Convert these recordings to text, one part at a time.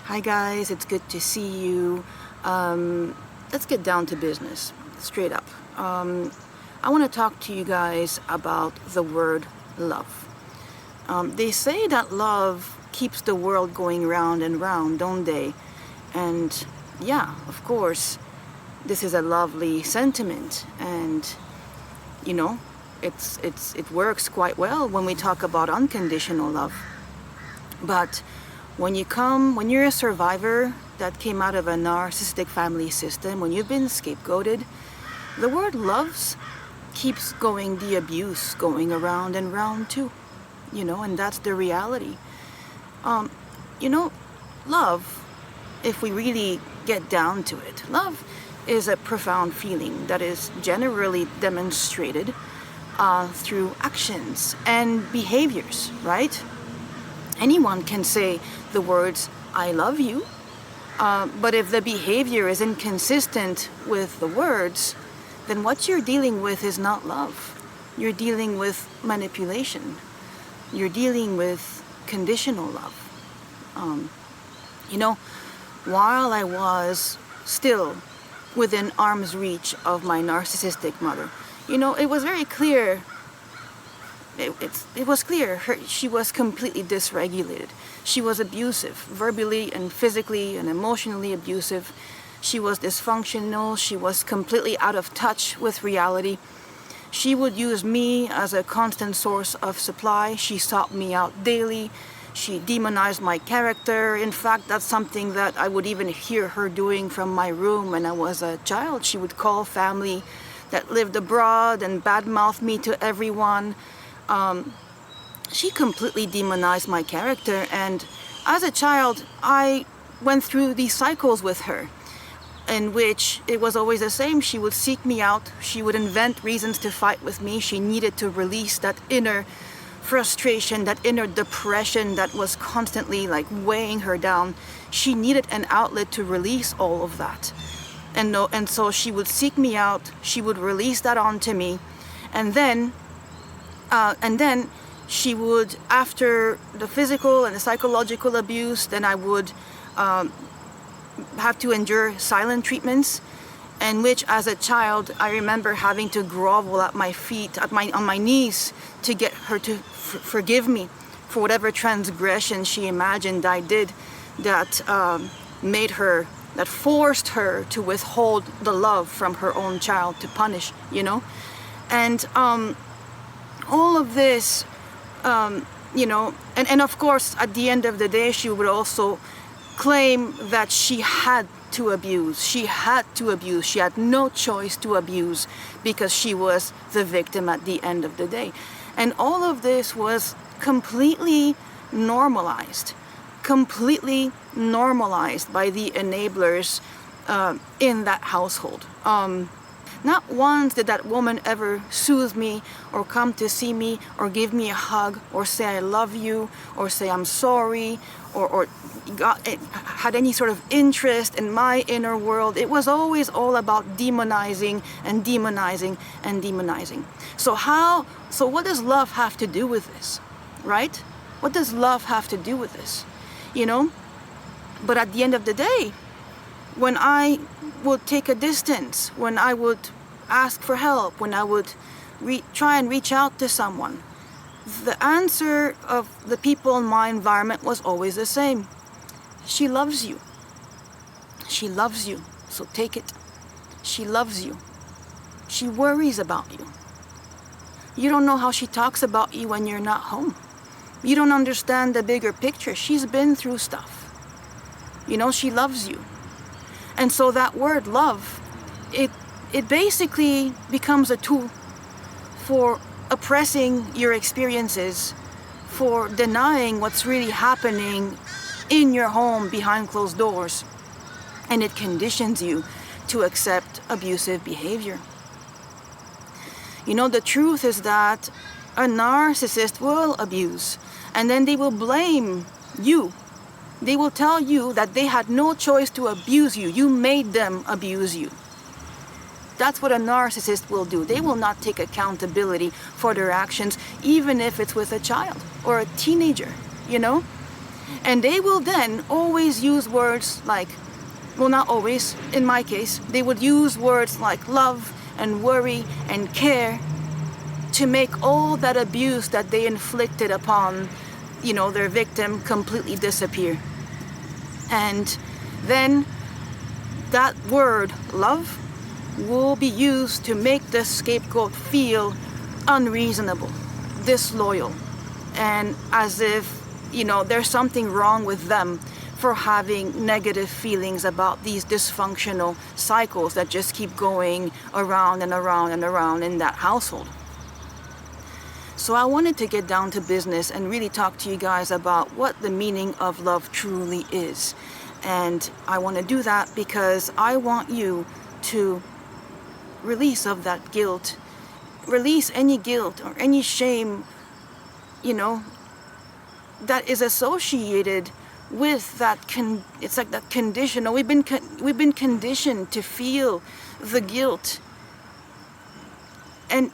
Hi guys, it's good to see you. Let's get down to business, straight up. I want to talk to you guys about the word love. They say that love keeps the world going round and round, don't they? And yeah, of course, this is a lovely sentiment, and you know, it works quite well when we talk about unconditional love. But when you're a survivor that came out of a narcissistic family system, when you've been scapegoated, the word loves keeps going, the abuse going around and round too, and that's the reality. Love, if we really get down to it, love is a profound feeling that is generally demonstrated through actions and behaviors, right? Anyone can say the words, I love you, but if the behavior is inconsistent with the words, then what you're dealing with is not love. You're dealing with manipulation. You're dealing with conditional love. While I was still within arm's reach of my narcissistic mother, it was very clear. It was clear she was completely dysregulated. She was abusive, verbally and physically and emotionally abusive. She was dysfunctional. She was completely out of touch with reality. She would use me as a constant source of supply. She sought me out daily. She demonized my character. In fact, that's something that I would even hear her doing from my room when I was a child. She would call family that lived abroad and badmouth me to everyone. She completely demonized my character, and as a child I went through these cycles with her in which it was always the same. She would seek me out. She would invent reasons to fight with me. She needed to release that inner frustration, that inner depression that was constantly weighing her down. She needed an outlet to release all of that, and so she would seek me out. She would release that onto me, and then she would, after the physical and the psychological abuse, then I would have to endure silent treatments, in which as a child I remember having to grovel at my feet, on my knees, to get her to forgive me for whatever transgression she imagined I did that that forced her to withhold the love from her own child, to punish, and all of this, and of course, at the end of the day, she would also claim that she had to abuse. She had no choice to abuse because she was the victim at the end of the day. And all of this was completely normalized by the enablers in that household. Not once did that woman ever soothe me or come to see me or give me a hug or say I love you or say I'm sorry or had any sort of interest in my inner world. It was always all about demonizing and demonizing and demonizing. So what does love have to do with this, right? What does love have to do with this, But at the end of the day, when I would take a distance, when I would ask for help, when I would try and reach out to someone, the answer of the people in my environment was always the same. She loves you. She loves you, so take it. She loves you. She worries about you. You don't know how she talks about you when you're not home. You don't understand the bigger picture. She's been through stuff. She loves you. And so that word love, it basically becomes a tool for oppressing your experiences, for denying what's really happening in your home behind closed doors. And it conditions you to accept abusive behavior. The truth is that a narcissist will abuse, and then they will blame you. They will tell you that they had no choice to abuse you. You made them abuse you. That's what a narcissist will do. They will not take accountability for their actions, even if it's with a child or a teenager, And they will then always use words like, well, not always, in my case, they would use words like love and worry and care to make all that abuse that they inflicted upon, their victim completely disappear. And then that word, love, will be used to make the scapegoat feel unreasonable, disloyal, and as if, there's something wrong with them for having negative feelings about these dysfunctional cycles that just keep going around and around and around in that household. So I wanted to get down to business and really talk to you guys about what the meaning of love truly is. And I want to do that because I want you to release of that guilt, release any guilt or any shame, that is associated with that. It's like that conditional. We've been conditioned to feel the guilt, and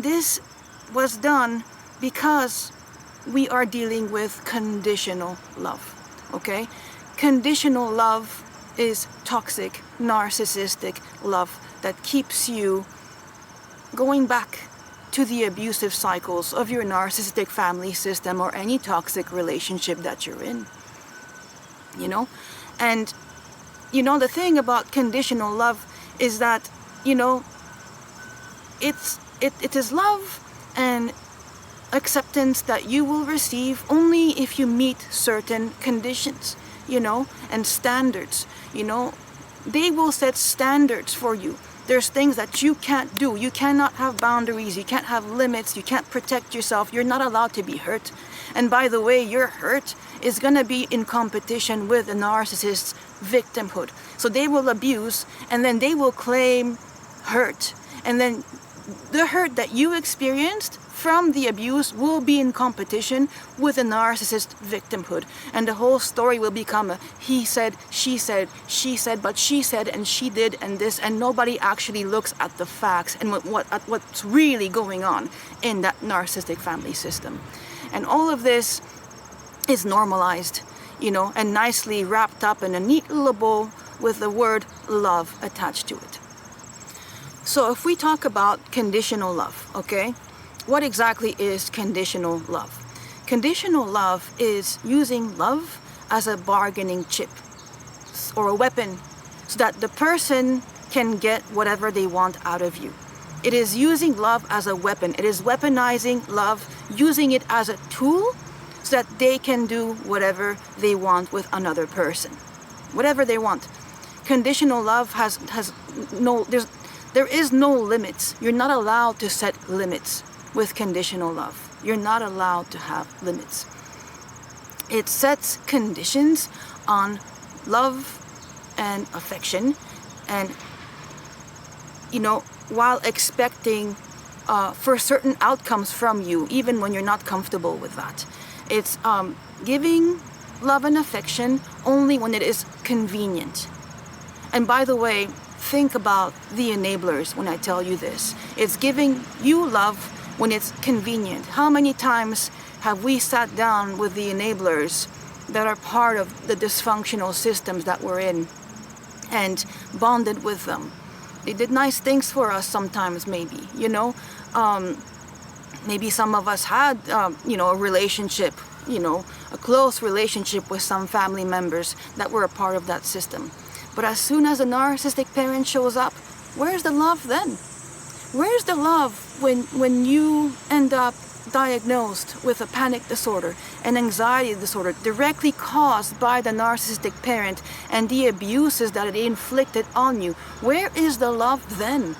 this was done because we are dealing with conditional love. Okay, conditional love is toxic, narcissistic love that keeps you going back to the abusive cycles of your narcissistic family system or any toxic relationship that you're in. And the thing about conditional love is that it is love and acceptance that you will receive only if you meet certain conditions, and standards. They will set standards for you. There's things that you can't do. You cannot have boundaries. You can't have limits. You can't protect yourself. You're not allowed to be hurt. And by the way, your hurt is going to be in competition with a narcissist's victimhood. So they will abuse, and then they will claim hurt. And then the hurt that you experienced from the abuse will be in competition with a narcissist victimhood. And the whole story will become a he said, she said, but she said, and she did, and this, and nobody actually looks at the facts and what's really going on in that narcissistic family system. And all of this is normalized, and nicely wrapped up in a neat little bow with the word love attached to it. So if we talk about conditional love, okay? What exactly is conditional love? Conditional love is using love as a bargaining chip or a weapon so that the person can get whatever they want out of you. It is using love as a weapon. It is weaponizing love, using it as a tool so that they can do whatever they want with another person. Whatever they want. Conditional love there is no limits. You're not allowed to set limits with conditional love. You're not allowed to have limits. It sets conditions on love and affection, and while expecting for certain outcomes from you, even when you're not comfortable with that. It's giving love and affection only when it is convenient. And by the way, think about the enablers when I tell you this. It's giving you love when it's convenient. How many times have we sat down with the enablers that are part of the dysfunctional systems that we're in and bonded with them? They did nice things for us sometimes, maybe, maybe some of us had, a relationship, a close relationship with some family members that were a part of that system. But as soon as a narcissistic parent shows up, where's the love then? Where's the love when you end up diagnosed with a panic disorder, an anxiety disorder directly caused by the narcissistic parent and the abuses that it inflicted on you? Where is the love then?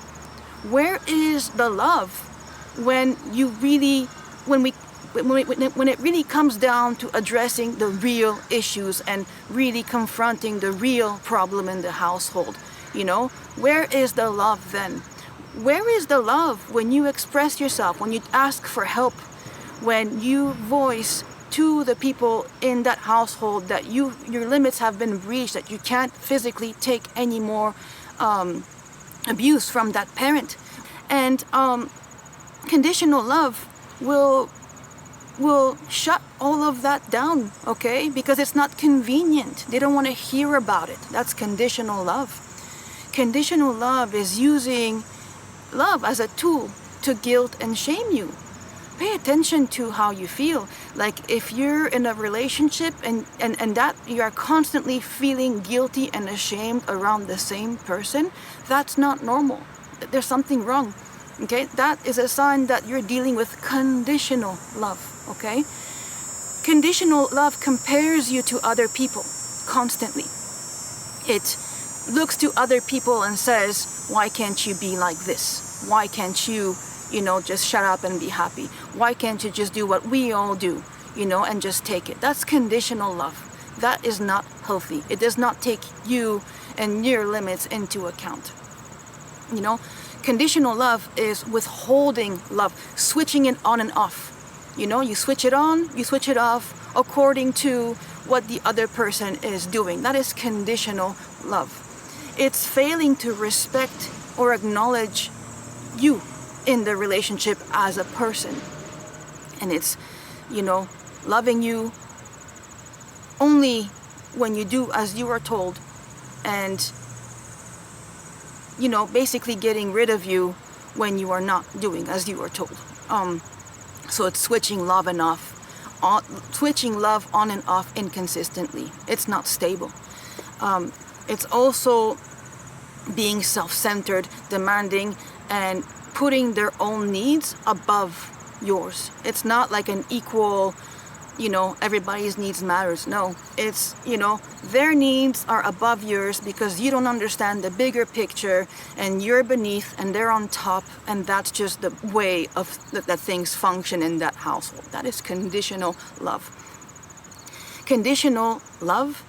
Where is the love when it really comes down to addressing the real issues and really confronting the real problem in the household? Where is the love then? Where is the love when you express yourself, when you ask for help, when you voice to the people in that household that your limits have been breached, that you can't physically take any more abuse from that parent? And conditional love will will shut all of that down, okay? Because it's not convenient. They don't want to hear about it. That's conditional love. Conditional love is using love as a tool to guilt and shame you. Pay attention to how you feel. Like if you're in a relationship and that you are constantly feeling guilty and ashamed around the same person, that's not normal. There's something wrong. Okay, that is a sign that you're dealing with conditional love, okay? Conditional love compares you to other people constantly. It looks to other people and says, why can't you be like this? Why can't you, just shut up and be happy? Why can't you just do what we all do, and just take it? That's conditional love. That is not healthy. It does not take you and your limits into account. Conditional love is withholding love, switching it on and off. You switch it on, you switch it off according to what the other person is doing. That is conditional love. It's failing to respect or acknowledge you in the relationship as a person. And it's, loving you only when you do as you are told, and basically getting rid of you when you are not doing as you are told. So it's switching love on and off inconsistently. It's not stable. It's also being self-centered, demanding, and putting their own needs above yours. It's not like an equal, everybody's needs matters. No, it's, their needs are above yours because you don't understand the bigger picture, and you're beneath and they're on top, and that's just the way of that things function in that household. That is conditional love. Conditional love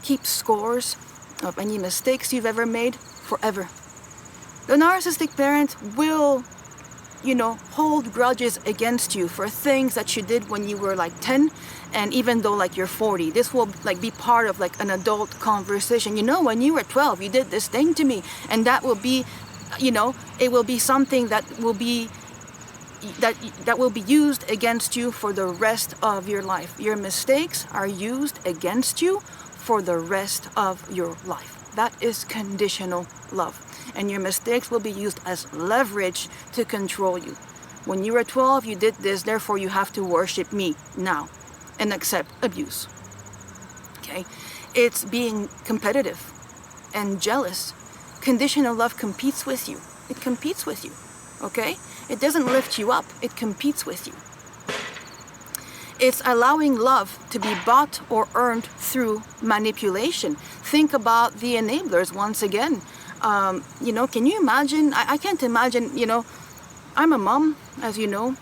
keeps scores of any mistakes you've ever made forever. The narcissistic parent will hold grudges against you for things that you did when you were like 10, and even though like you're 40. This will like be part of like an adult conversation. When you were 12, you did this thing to me, and that will be, it will be something that will be used against you for the rest of your life. Your mistakes are used against you for the rest of your life. That is conditional love. And your mistakes will be used as leverage to control you. When you were 12, you did this, therefore you have to worship me now and accept abuse. Okay? It's being competitive and jealous. Conditional love competes with you. It competes with you. Okay? It doesn't lift you up. It competes with you. It's allowing love to be bought or earned through manipulation. Think about the enablers once again. Can you imagine? I can't imagine, I'm a mom, as you know.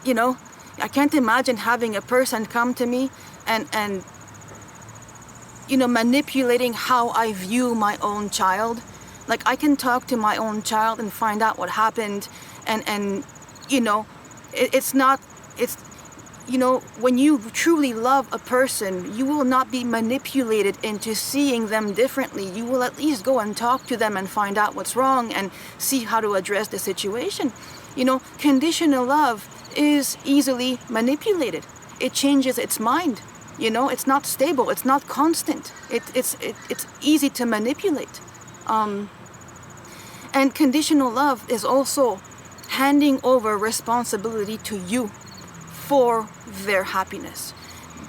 I can't imagine having a person come to me and manipulating how I view my own child. Like, I can talk to my own child and find out what happened, and when you truly love a person, you will not be manipulated into seeing them differently. You will at least go and talk to them and find out what's wrong and see how to address the situation. Conditional love is easily manipulated. It changes its mind. It's not stable. It's not constant. It's easy to manipulate. And conditional love is also handing over responsibility to you for their happiness.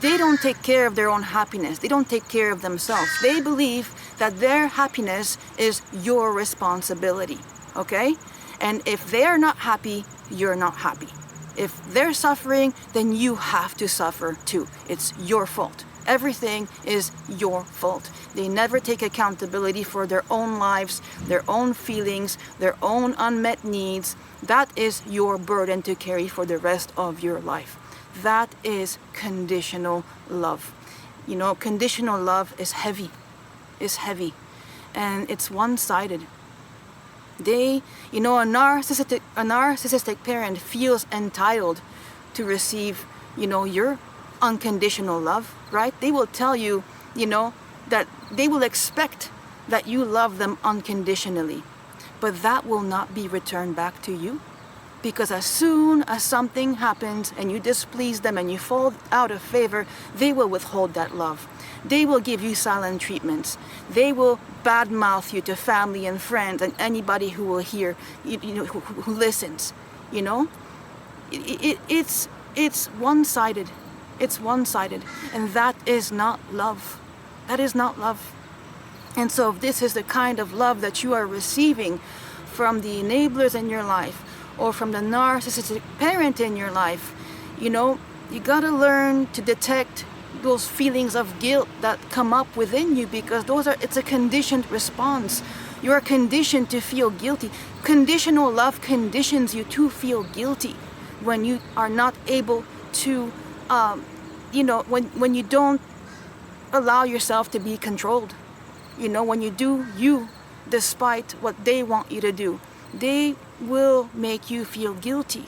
They don't take care of their own happiness. They don't take care of themselves. They believe that their happiness is your responsibility, okay? And if they're not happy, you're not happy. If they're suffering, then you have to suffer too. It's your fault. Everything is your fault. They never take accountability for their own lives, their own feelings, their own unmet needs. That is your burden to carry for the rest of your life. That is conditional love. Conditional love is heavy. And it's one-sided. A narcissistic parent feels entitled to receive, your unconditional love, right? They will tell you, that they will expect that you love them unconditionally, but that will not be returned back to you. Because as soon as something happens and you displease them and you fall out of favor, they will withhold that love. They will give you silent treatments. They will badmouth you to family and friends and anybody who will hear, who listens. It's one-sided. It's one-sided, and that is not love. That is not love. And so if this is the kind of love that you are receiving from the enablers in your life, or from the narcissistic parent in your life, you gotta learn to detect those feelings of guilt that come up within you, because it's a conditioned response. You are conditioned to feel guilty. Conditional love conditions you to feel guilty when you are not able to, when you don't allow yourself to be controlled. When you do you despite what they want you to do, they will make you feel guilty,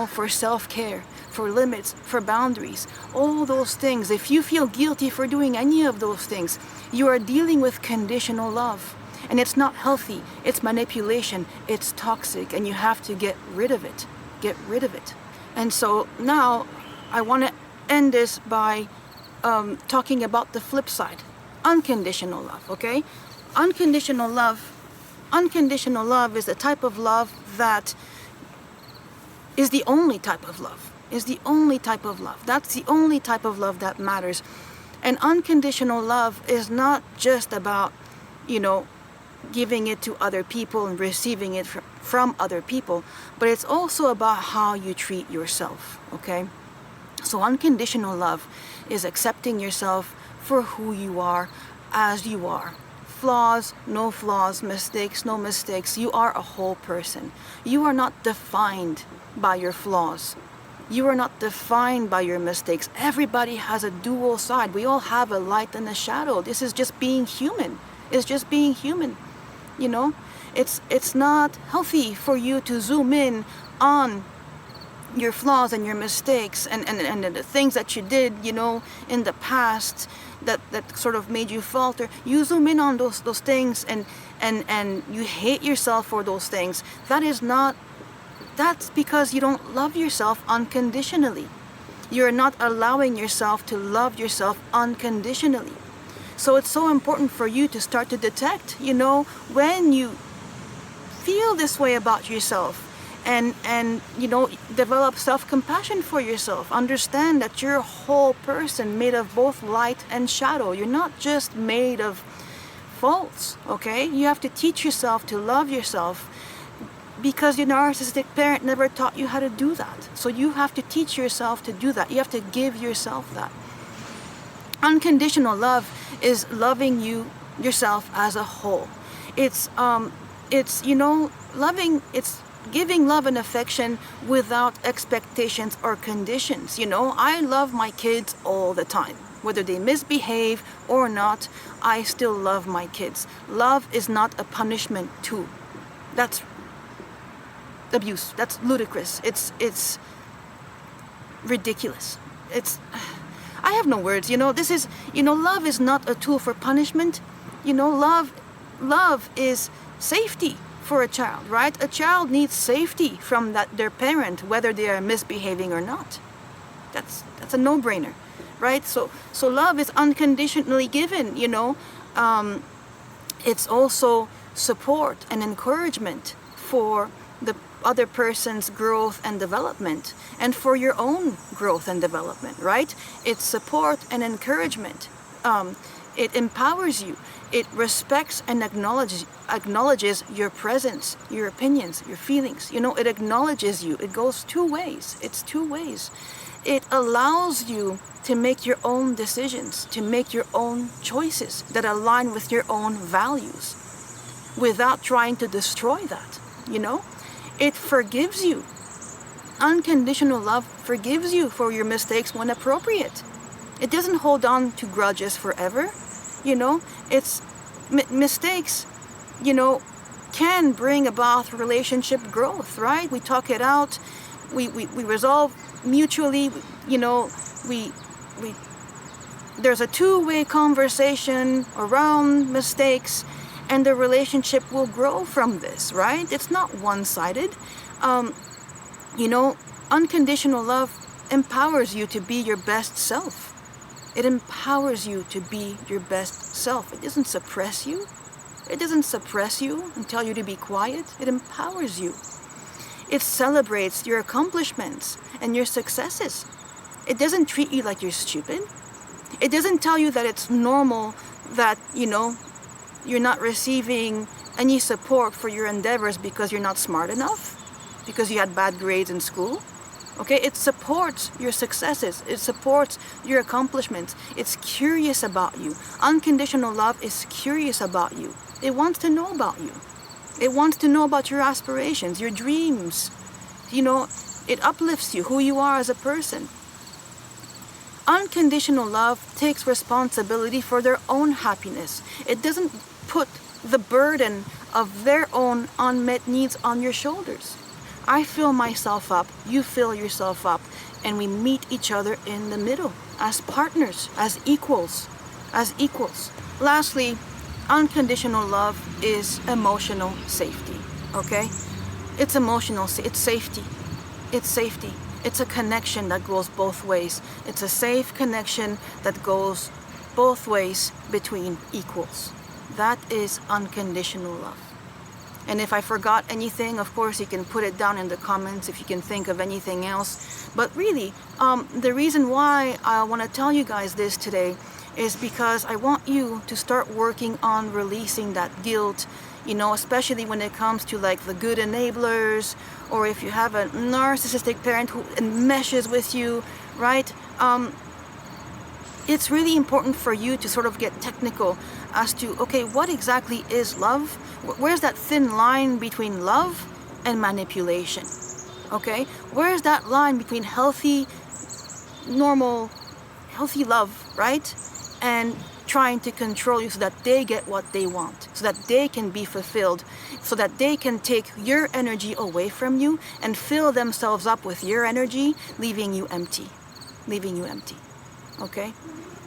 for self-care, for limits, for boundaries, all those things. If you feel guilty for doing any of those things, you are dealing with conditional love. And it's not healthy. It's manipulation. It's toxic. And you have to get rid of it. Get rid of it. And so now I want to end this by talking about the flip side. Unconditional love, okay? Unconditional love is the type of love that is the only type of love. That's the only type of love that matters. And unconditional love is not just about, giving it to other people and receiving it from other people, but it's also about how you treat yourself, okay? So unconditional love is accepting yourself for who you are, as you are. Flaws, no flaws, mistakes, no mistakes. You are a whole person. You are not defined by your flaws. You are not defined by your mistakes. Everybody has a dual side. We all have a light and a shadow. This is just being human. It's just being human. It's not healthy for you to zoom in on your flaws and your mistakes and the things that you did, in the past that sort of made you falter. You zoom in on those things and you hate yourself for those things. That's because you don't love yourself unconditionally. You're not allowing yourself to love yourself unconditionally. So it's so important for you to start to detect, when you feel this way about yourself, and develop self-compassion for yourself. Understand that you're a whole person made of both light and shadow. You're not just made of faults, okay? You have to teach yourself to love yourself, because your narcissistic parent never taught you how to do that. So you have to teach yourself to do that. You have to give yourself that. Unconditional love is loving yourself as a whole. It's giving love and affection without expectations or conditions. I love my kids all the time. Whether they misbehave or not, I still love my kids. Love is not a punishment tool. That's abuse. That's ludicrous. It's ridiculous. I have no words. This is, love is not a tool for punishment. Love is safety for a child, right? A child needs safety from their parent, whether they are misbehaving or not. That's a no-brainer, right? So love is unconditionally given. It's also support and encouragement for the other person's growth and development, and for your own growth and development, right? It's support and encouragement. It empowers you. It respects and acknowledges your presence, your opinions, your feelings. It acknowledges you. It goes two ways. It's two ways. It allows you to make your own decisions, to make your own choices that align with your own values without trying to destroy that, It forgives you. Unconditional love forgives you for your mistakes when appropriate. It doesn't hold on to grudges forever. It's mistakes, can bring about relationship growth, right? We talk it out, we resolve mutually, there's a two-way conversation around mistakes, and the relationship will grow from this, right? It's not one-sided. Unconditional love empowers you to be your best self. It empowers you to be your best self. It doesn't suppress you. It doesn't suppress you and tell you to be quiet. It empowers you. It celebrates your accomplishments and your successes. It doesn't treat you like you're stupid. It doesn't tell you that it's normal that, you're not receiving any support for your endeavors because you're not smart enough, because you had bad grades in school. Okay, it supports your successes. It supports your accomplishments. It's curious about you. Unconditional love is curious about you. It wants to know about you. It wants to know about your aspirations, your dreams. It uplifts you, who you are as a person. Unconditional love takes responsibility for their own happiness. It doesn't put the burden of their own unmet needs on your shoulders. I fill myself up, you fill yourself up, and we meet each other in the middle as partners, as equals. Lastly, unconditional love is emotional safety, okay? It's safety. It's safety. It's a connection that goes both ways. It's a safe connection that goes both ways between equals. That is unconditional love. And if I forgot anything, of course, you can put it down in the comments if you can think of anything else. But really, the reason why I want to tell you guys this today is because I want you to start working on releasing that guilt, especially when it comes to like the good enablers, or if you have a narcissistic parent who meshes with you, right? It's really important for you to sort of get technical as to, okay, what exactly is love? Where's that thin line between love and manipulation? Okay? Where's that line between healthy love, right? And trying to control you so that they get what they want, so that they can be fulfilled, so that they can take your energy away from you and fill themselves up with your energy, leaving you empty. Okay?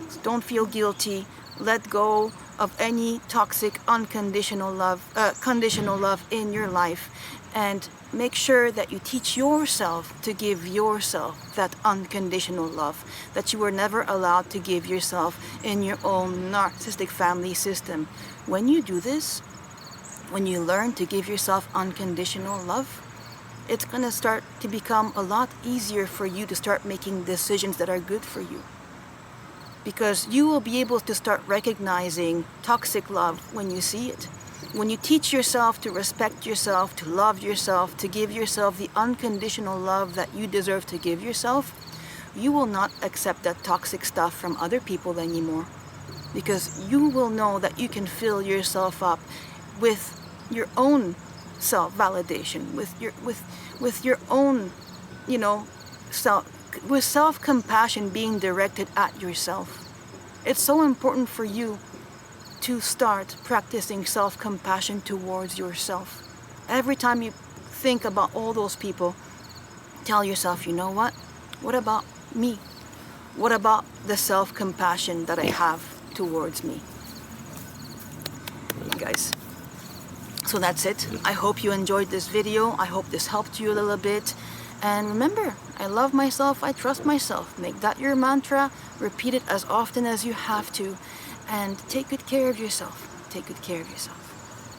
So don't feel guilty. Let go of any toxic, conditional love in your life, and make sure that you teach yourself to give yourself that unconditional love that you were never allowed to give yourself in your own narcissistic family system. When you do this, when you learn to give yourself unconditional love, it's going to start to become a lot easier for you to start making decisions that are good for you. Because you will be able to start recognizing toxic love when you see it. When you teach yourself to respect yourself, to love yourself, to give yourself the unconditional love that you deserve to give yourself, you will not accept that toxic stuff from other people anymore. Because you will know that you can fill yourself up with your own self-validation, with your own, with self-compassion being directed at yourself. It's so important for you to start practicing self-compassion towards yourself. Every time you think about all those people, tell yourself, you know what? What about me? What about the self-compassion that I have towards me? Guys, so that's it. I hope you enjoyed this video. I hope this helped you a little bit. And remember, I love myself, I trust myself. Make that your mantra. Repeat it as often as you have to. And take good care of yourself. Take good care of yourself.